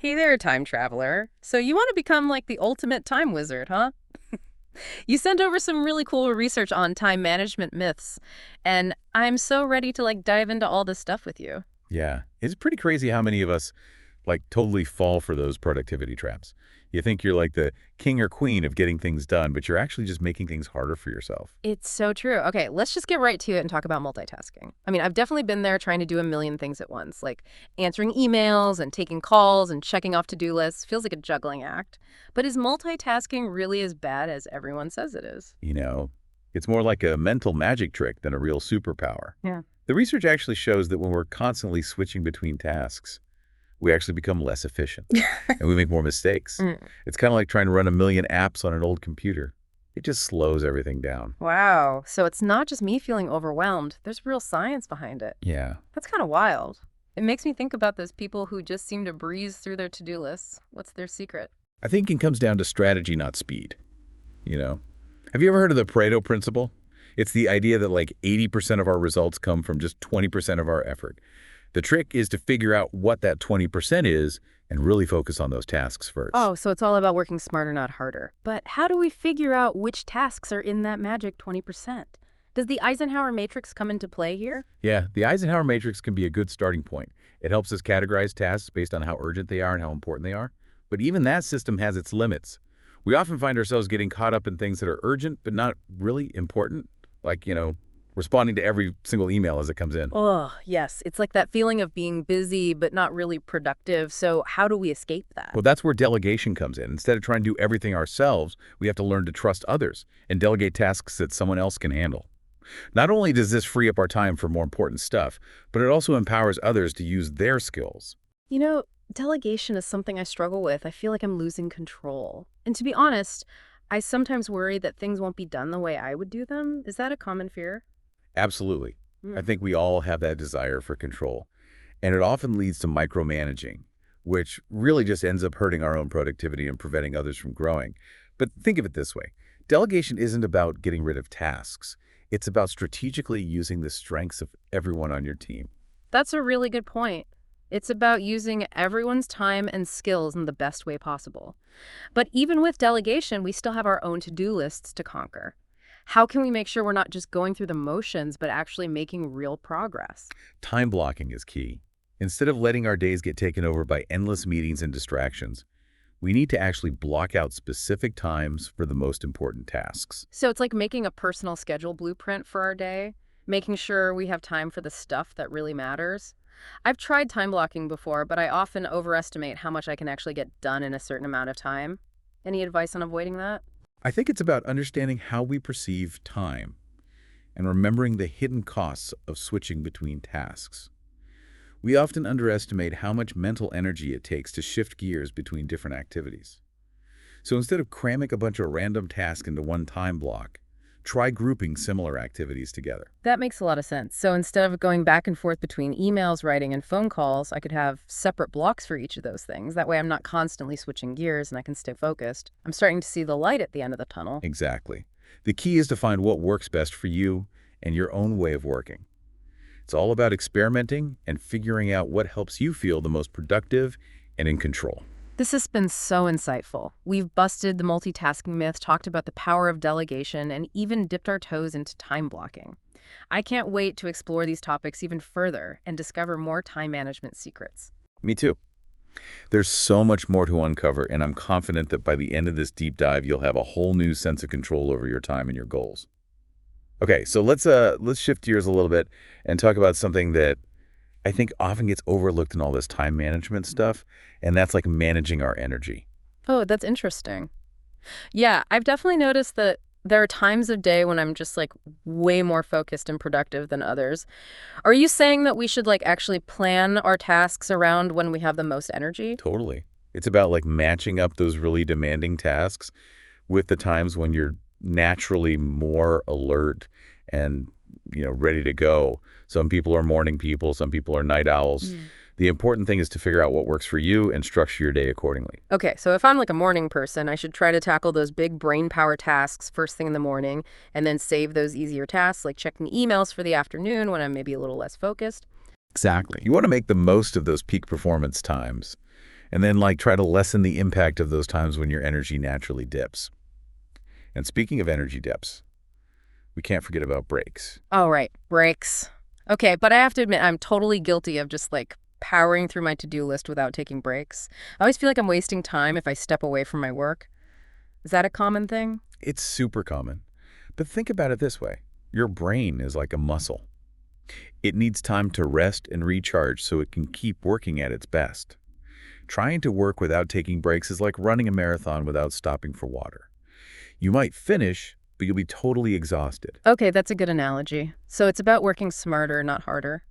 Hey there, time traveler. So you want to become like the ultimate time wizard, huh? You sent over some really cool research on time management myths, and I'm so ready to like dive into all this stuff with you. Yeah, it's pretty crazy how many of us totally fall for those productivity traps. You think you're like the king or queen of getting things done, but you're actually just making things harder for yourself. It's so true. Okay, let's just get right to it and talk about multitasking. I mean, I've definitely been there trying to do a million things at once, like answering emails and taking calls and checking off to-do lists. Feels like a juggling act. But is multitasking really as bad as everyone says it is? You know, it's more like a mental magic trick than a real superpower. Yeah. The research actually shows that when we're constantly switching between tasks, we actually become less efficient and we make more mistakes. Mm. It's kind of like trying to run a million apps on an old computer. It just slows everything down. Wow. So it's not just me feeling overwhelmed. There's real science behind it. Yeah. That's kind of wild. It makes me think about those people who just seem to breeze through their to-do lists. What's their secret? I think it comes down to strategy, not speed. You know, have you ever heard of the Pareto principle? It's the idea that 80% of our results come from just 20% of our effort. The trick is to figure out what that 20% is and really focus on those tasks first. Oh, so it's all about working smarter, not harder. But how do we figure out which tasks are in that magic 20%? Does the Eisenhower matrix come into play here? Yeah, the Eisenhower matrix can be a good starting point. It helps us categorize tasks based on how urgent they are and how important they are. But even that system has its limits. We often find ourselves getting caught up in things that are urgent but not really important, responding to every single email as it comes in. Oh, yes. It's like that feeling of being busy but not really productive. So how do we escape that? Well, that's where delegation comes in. Instead of trying to do everything ourselves, we have to learn to trust others and delegate tasks that someone else can handle. Not only does this free up our time for more important stuff, but it also empowers others to use their skills. You know, delegation is something I struggle with. I feel like I'm losing control. And to be honest, I sometimes worry that things won't be done the way I would do them. Is that a common fear? Absolutely. I Mm. think we all have that desire for control. And it often leads to micromanaging, which really just ends up hurting our own productivity and preventing others from growing. But think of it this way. Delegation isn't about getting rid of tasks. It's about strategically using the strengths of everyone on your team. That's a really good point. It's about using everyone's time and skills in the best way possible. But even with delegation, we still have our own to-do lists to conquer. How can we make sure we're not just going through the motions, but actually making real progress? Time blocking is key. Instead of letting our days get taken over by endless meetings and distractions, we need to actually block out specific times for the most important tasks. So it's like making a personal schedule blueprint for our day, making sure we have time for the stuff that really matters. I've tried time blocking before, but I often overestimate how much I can actually get done in a certain amount of time. Any advice on avoiding that? I think it's about understanding how we perceive time and remembering the hidden costs of switching between tasks. We often underestimate how much mental energy it takes to shift gears between different activities. So instead of cramming a bunch of random tasks into one time block, try grouping similar activities together. That makes a lot of sense. So instead of going back and forth between emails, writing, and phone calls, I could have separate blocks for each of those things. That way I'm not constantly switching gears and I can stay focused. I'm starting to see the light at the end of the tunnel. Exactly. The key is to find what works best for you and your own way of working. It's all about experimenting and figuring out what helps you feel the most productive and in control. This has been so insightful. We've busted the multitasking myth, talked about the power of delegation, and even dipped our toes into time blocking. I can't wait to explore these topics even further and discover more time management secrets. Me too. There's so much more to uncover, and I'm confident that by the end of this deep dive, you'll have a whole new sense of control over your time and your goals. Okay, so let's shift gears a little bit and talk about something that I think often gets overlooked in all this time management stuff, and that's like managing our energy. Oh, that's interesting. Yeah, I've definitely noticed that there are times of day when I'm just like way more focused and productive than others. Are you saying that we should like actually plan our tasks around when we have the most energy? Totally. It's about matching up those really demanding tasks with the times when you're naturally more alert and, ready to go. Some people are morning people, some people are night owls. The important thing is to figure out what works for you and structure your day accordingly. Okay, so if I'm like a morning person, I should try to tackle those big brain power tasks first thing in the morning and then save those easier tasks like checking emails for the afternoon when I'm maybe a little less focused. Exactly. You want to make the most of those peak performance times. And then try to lessen the impact of those times when your energy naturally dips. And speaking of energy dips, we can't forget about breaks. Oh, right. Breaks. Okay, but I have to admit, I'm totally guilty of just powering through my to-do list without taking breaks. I always feel like I'm wasting time if I step away from my work. Is that a common thing? It's super common. But think about it this way. Your brain is like a muscle. It needs time to rest and recharge so it can keep working at its best. Trying to work without taking breaks is like running a marathon without stopping for water. You might finish, but you'll be totally exhausted. Okay, that's a good analogy. So it's about working smarter, not harder.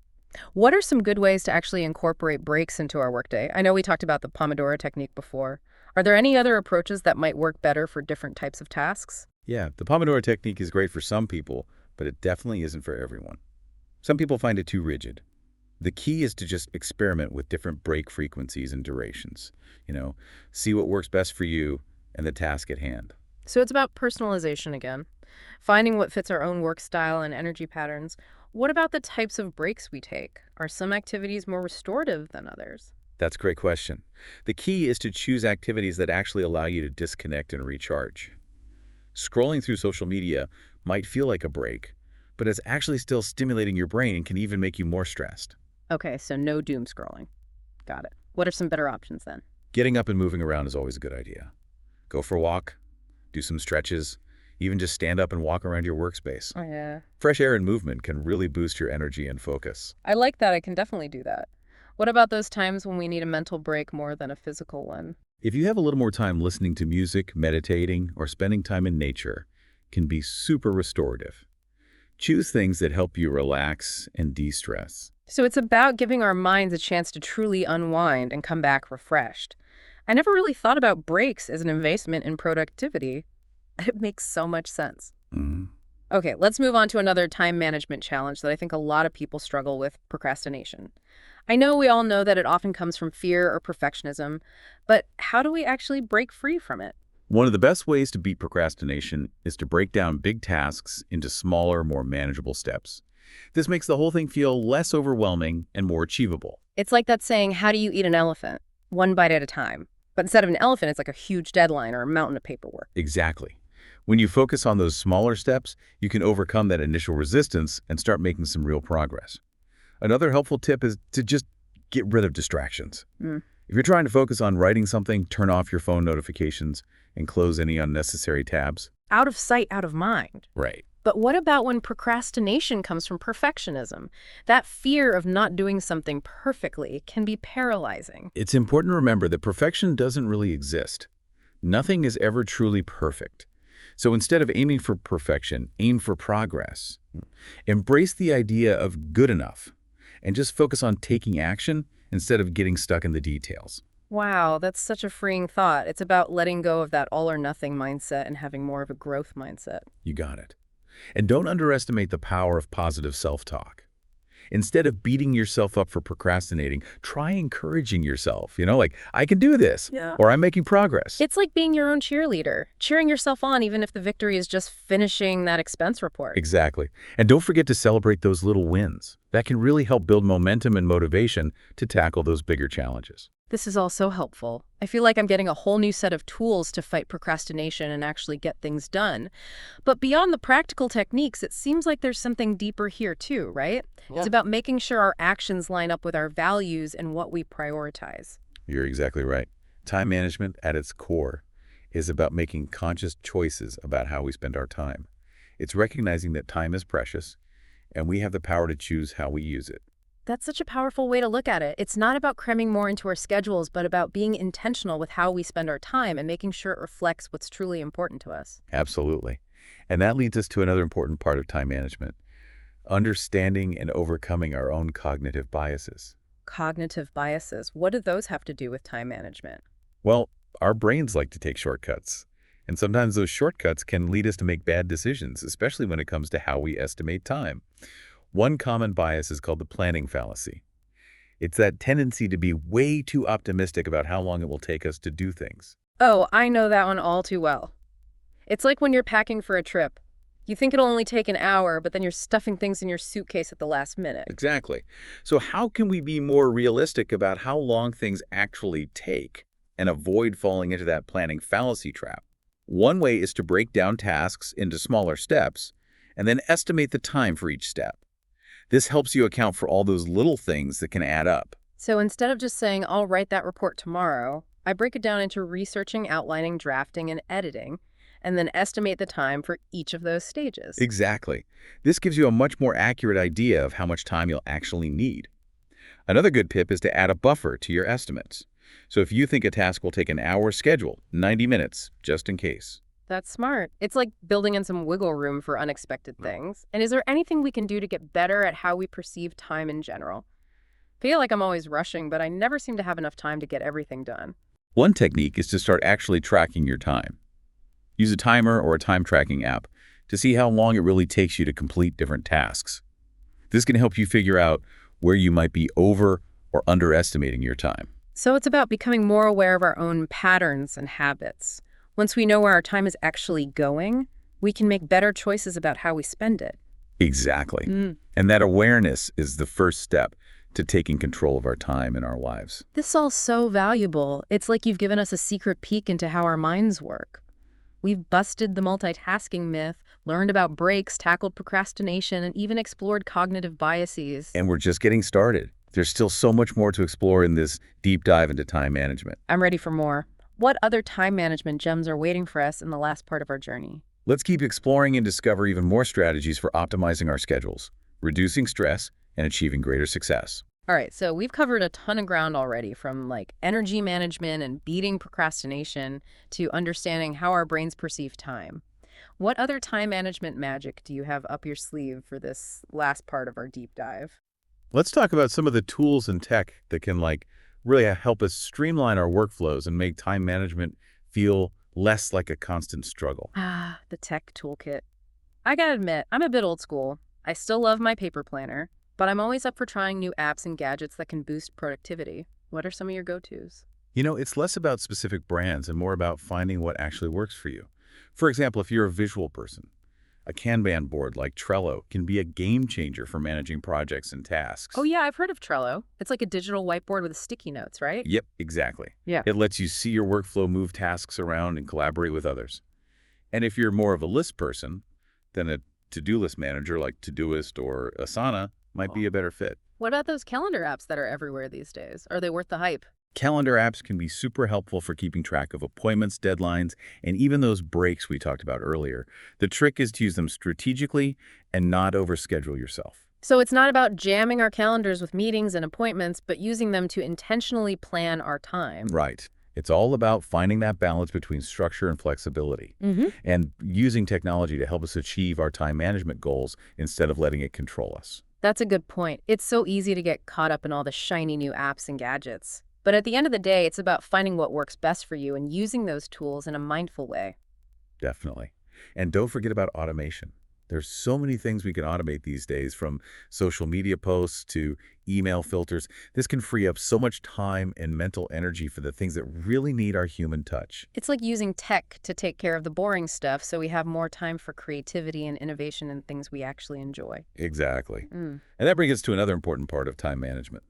What are some good ways to actually incorporate breaks into our workday? I know we talked about the Pomodoro technique before. Are there any other approaches that might work better for different types of tasks? Yeah, the Pomodoro technique is great for some people, but it definitely isn't for everyone. Some people find it too rigid. The key is to just experiment with different break frequencies and durations. See what works best for you and the task at hand. So it's about personalization again, finding what fits our own work style and energy patterns. What about the types of breaks we take? Are some activities more restorative than others? That's a great question. The key is to choose activities that actually allow you to disconnect and recharge. Scrolling through social media might feel like a break, but it's actually still stimulating your brain and can even make you more stressed. Okay, so no doom scrolling. Got it. What are some better options then? Getting up and moving around is always a good idea. Go for a walk, do some stretches, even just stand up and walk around your workspace. Oh, yeah. Fresh air and movement can really boost your energy and focus. I like that. I can definitely do that. What about those times when we need a mental break more than a physical one? If you have a little more time listening to music, meditating, or spending time in nature, can be super restorative. Choose things that help you relax and de-stress. So it's about giving our minds a chance to truly unwind and come back refreshed. I never really thought about breaks as an investment in productivity. It makes so much sense. Mhm. Okay, let's move on to another time management challenge that I think a lot of people struggle with: procrastination. I know we all know that it often comes from fear or perfectionism, but how do we actually break free from it? One of the best ways to beat procrastination is to break down big tasks into smaller, more manageable steps. This makes the whole thing feel less overwhelming and more achievable. It's like that saying, how do you eat an elephant? One bite at a time. But instead of an elephant, it's like a huge deadline or a mountain of paperwork. Exactly. When you focus on those smaller steps, you can overcome that initial resistance and start making some real progress. Another helpful tip is to just get rid of distractions. Mm. If you're trying to focus on writing something, turn off your phone notifications and close any unnecessary tabs. Out of sight, out of mind. Right. But what about when procrastination comes from perfectionism? That fear of not doing something perfectly can be paralyzing. It's important to remember that perfection doesn't really exist. Nothing is ever truly perfect. So instead of aiming for perfection, aim for progress. Embrace the idea of good enough and just focus on taking action instead of getting stuck in the details. Wow, that's such a freeing thought. It's about letting go of that all or nothing mindset and having more of a growth mindset. You got it. And don't underestimate the power of positive self-talk. Instead of beating yourself up for procrastinating, try encouraging yourself. I can do this, Yeah. or I'm making progress. It's like being your own cheerleader, cheering yourself on even if the victory is just finishing that expense report. Exactly. And don't forget to celebrate those little wins. That can really help build momentum and motivation to tackle those bigger challenges. This is all so helpful. I feel like I'm getting a whole new set of tools to fight procrastination and actually get things done. But beyond the practical techniques, it seems like there's something deeper here too, right? Yeah. It's about making sure our actions line up with our values and what we prioritize. You're exactly right. Time management at its core is about making conscious choices about how we spend our time. It's recognizing that time is precious and we have the power to choose how we use it. That's such a powerful way to look at it. It's not about cramming more into our schedules, but about being intentional with how we spend our time and making sure it reflects what's truly important to us. Absolutely. And that leads us to another important part of time management: understanding and overcoming our own cognitive biases. Cognitive biases. What do those have to do with time management? Well, our brains like to take shortcuts. And sometimes those shortcuts can lead us to make bad decisions, especially when it comes to how we estimate time. One common bias is called the planning fallacy. It's that tendency to be way too optimistic about how long it will take us to do things. Oh, I know that one all too well. It's like when you're packing for a trip. You think it'll only take an hour, but then you're stuffing things in your suitcase at the last minute. Exactly. So how can we be more realistic about how long things actually take and avoid falling into that planning fallacy trap? One way is to break down tasks into smaller steps and then estimate the time for each step. This helps you account for all those little things that can add up. So instead of just saying, I'll write that report tomorrow, I break it down into researching, outlining, drafting, and editing, and then estimate the time for each of those stages. Exactly. This gives you a much more accurate idea of how much time you'll actually need. Another good tip is to add a buffer to your estimates. So if you think a task will take an hour, schedule 90 minutes, just in case. That's smart. It's like building in some wiggle room for unexpected things. And is there anything we can do to get better at how we perceive time in general? I feel like I'm always rushing, but I never seem to have enough time to get everything done. One technique is to start actually tracking your time. Use a timer or a time tracking app to see how long it really takes you to complete different tasks. This can help you figure out where you might be over or underestimating your time. So it's about becoming more aware of our own patterns and habits. Once we know where our time is actually going, we can make better choices about how we spend it. Exactly. And that awareness is the first step to taking control of our time and our lives. This is all so valuable. It's like you've given us a secret peek into how our minds work. We've busted the multitasking myth, learned about breaks, tackled procrastination, and even explored cognitive biases. And we're just getting started. There's still so much more to explore in this deep dive into time management. I'm ready for more. What other time management gems are waiting for us in the last part of our journey? Let's keep exploring and discover even more strategies for optimizing our schedules, reducing stress, and achieving greater success. All right, so we've covered a ton of ground already, from like energy management and beating procrastination to understanding how our brains perceive time. What other time management magic do you have up your sleeve for this last part of our deep dive? Let's talk about some of the tools and tech that can really help us streamline our workflows and make time management feel less like a constant struggle. Ah, the tech toolkit. I gotta admit, I'm a bit old school. I still love my paper planner, but I'm always up for trying new apps and gadgets that can boost productivity. What are some of your go-tos? It's less about specific brands and more about finding what actually works for you. For example, if you're a visual person, a Kanban board like Trello can be a game changer for managing projects and tasks. Oh yeah, I've heard of Trello. It's like a digital whiteboard with sticky notes, right? Yep, exactly. Yeah. It lets you see your workflow, move tasks around, and collaborate with others. And if you're more of a list person, then a to-do list manager like Todoist or Asana might be a better fit. What about those calendar apps that are everywhere these days? Are they worth the hype? Calendar apps can be super helpful for keeping track of appointments, deadlines, and even those breaks we talked about earlier. The trick is to use them strategically and not overschedule yourself. So it's not about jamming our calendars with meetings and appointments, but using them to intentionally plan our time. Right. It's all about finding that balance between structure and flexibility and using technology to help us achieve our time management goals instead of letting it control us. That's a good point. It's so easy to get caught up in all the shiny new apps and gadgets. But at the end of the day, it's about finding what works best for you and using those tools in a mindful way. Definitely. And don't forget about automation. There's so many things we can automate these days, from social media posts to email filters. This can free up so much time and mental energy for the things that really need our human touch. It's like using tech to take care of the boring stuff so we have more time for creativity and innovation and things we actually enjoy. Exactly. And that brings us to another important part of time management: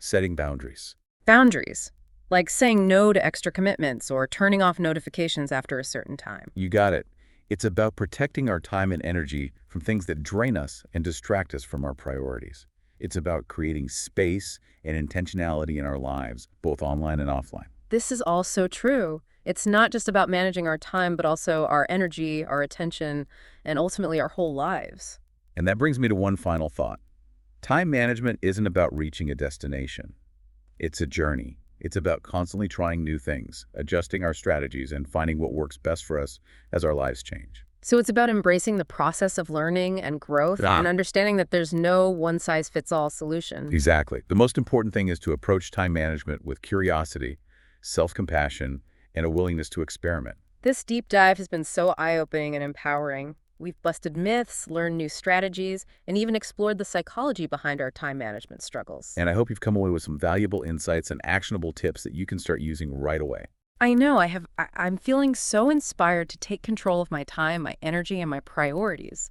setting boundaries. Boundaries, like saying no to extra commitments or turning off notifications after a certain time. You got it. It's about protecting our time and energy from things that drain us and distract us from our priorities. It's about creating space and intentionality in our lives, both online and offline. This is all so true. It's not just about managing our time, but also our energy, our attention, and ultimately our whole lives. And that brings me to one final thought. Time management isn't about reaching a destination. It's a journey. It's about constantly trying new things, adjusting our strategies, and finding what works best for us as our lives change. So it's about embracing the process of learning and growth and understanding that there's no one-size-fits-all solution. Exactly. The most important thing is to approach time management with curiosity, self-compassion, and a willingness to experiment. This deep dive has been so eye-opening and empowering. We've busted myths, learned new strategies, and even explored the psychology behind our time management struggles. And I hope you've come away with some valuable insights and actionable tips that you can start using right away. I know I'm feeling so inspired to take control of my time, my energy, and my priorities.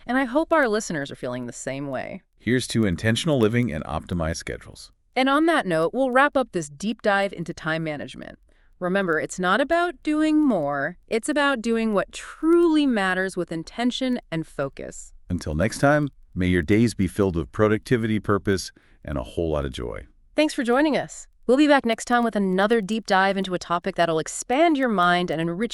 And I hope our listeners are feeling the same way. Here's to intentional living and optimized schedules. And on that note, we'll wrap up this deep dive into time management. Remember, it's not about doing more, it's about doing what truly matters with intention and focus. Until next time, may your days be filled with productivity, purpose, and a whole lot of joy. Thanks for joining us. We'll be back next time with another deep dive into a topic that'll expand your mind and enrich